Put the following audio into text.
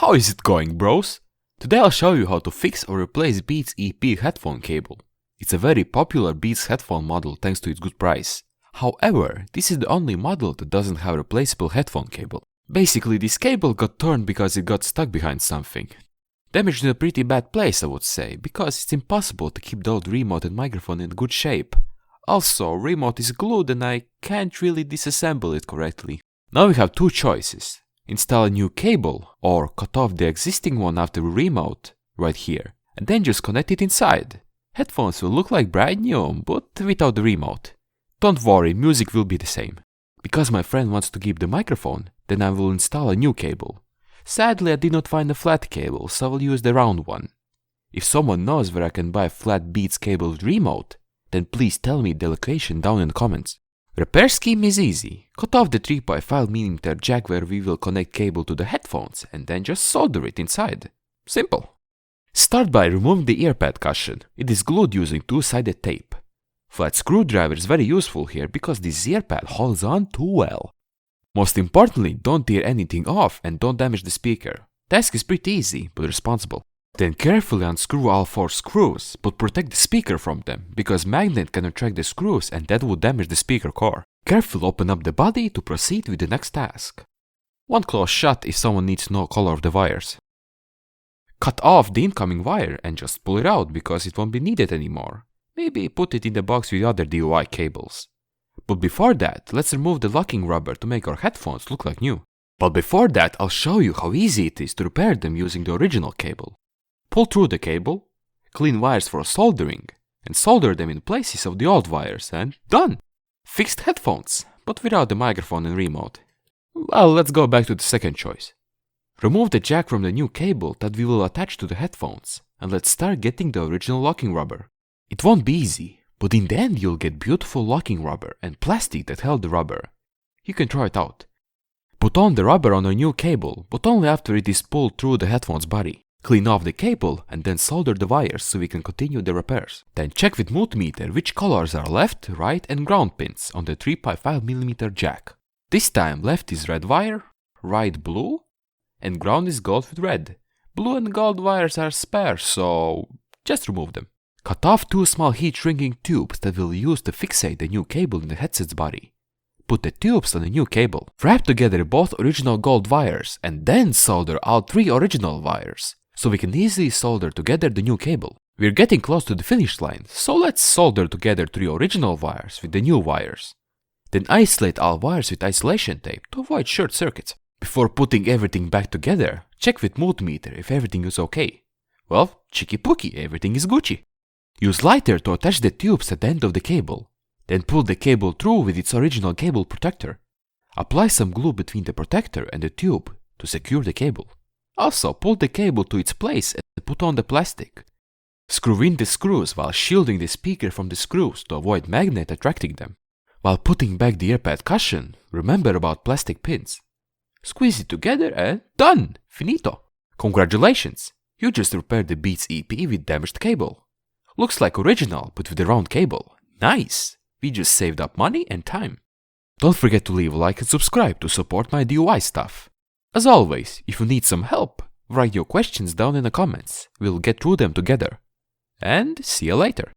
How is it going, bros? Today I'll show you how to fix or replace Beats EP headphone cable. It's a very popular Beats headphone model thanks to its good price. However, this is the only model that doesn't have replaceable headphone cable. Basically, this cable got torn because it got stuck behind something. Damaged in a pretty bad place, I would say, because it's impossible to keep the old remote and microphone in good shape. Also, remote is glued and I can't really disassemble it correctly. Now we have two choices. Install a new cable or cut off the existing one after remote, right here, and then just connect it inside. Headphones will look like brand new, but without the remote. Don't worry, music will be the same. Because my friend wants to keep the microphone, then I will install a new cable. Sadly, I did not find a flat cable, so I will use the round one. If someone knows where I can buy a flat Beats cable with remote, then please tell me the location down in the comments. Repair scheme is easy. Cut off the 3.5mm jack where we will connect cable to the headphones and then just solder it inside. Simple. Start by removing the earpad cushion. It is glued using two-sided tape. Flat screwdriver is very useful here because this earpad holds on too well. Most importantly, don't tear anything off and don't damage the speaker. Task is pretty easy but responsible. Then carefully unscrew all 4 screws, but protect the speaker from them, because magnet can attract the screws and that would damage the speaker core. Carefully open up the body to proceed with the next task. One close shut if someone needs to know color of the wires. Cut off the incoming wire and just pull it out because it won't be needed anymore. Maybe put it in the box with other DIY cables. But before that, let's remove the locking rubber to make our headphones look like new. But before that, I'll show you how easy it is to repair them using the original cable. Pull through the cable, clean wires for soldering, and solder them in places of the old wires and done! Fixed headphones, but without the microphone and remote. Well, let's go back to the second choice. Remove the jack from the new cable that we will attach to the headphones, and let's start getting the original locking rubber. It won't be easy, but in the end you'll get beautiful locking rubber and plastic that held the rubber. You can try it out. Put on the rubber on a new cable, but only after it is pulled through the headphone's body. Clean off the cable and then solder the wires so we can continue the repairs. Then check with multimeter which colors are left, right and ground pins on the 3.5mm jack. This time left is red wire, right blue, and ground is gold with red. Blue and gold wires are spare, so just remove them. Cut off 2 small heat shrinking tubes that we'll use to fixate the new cable in the headset's body. Put the tubes on the new cable. Wrap together both original gold wires and then solder all 3 original wires, so we can easily solder together the new cable. We're getting close to the finish line, so let's solder together 3 original wires with the new wires. Then isolate all wires with isolation tape to avoid short circuits. Before putting everything back together, check with multimeter if everything is okay. Well, cheeky pooky, everything is Gucci. Use lighter to attach the tubes at the end of the cable. Then pull the cable through with its original cable protector. Apply some glue between the protector and the tube to secure the cable. Also, pull the cable to its place and put on the plastic. Screw in the screws while shielding the speaker from the screws to avoid magnet attracting them. While putting back the earpad cushion, remember about plastic pins. Squeeze it together and done! Finito! Congratulations! You just repaired the Beats EP with damaged cable. Looks like original, but with the round cable. Nice! We just saved up money and time. Don't forget to leave a like and subscribe to support my DIY stuff. As always, if you need some help, write your questions down in the comments. We'll get through them together. And see you later.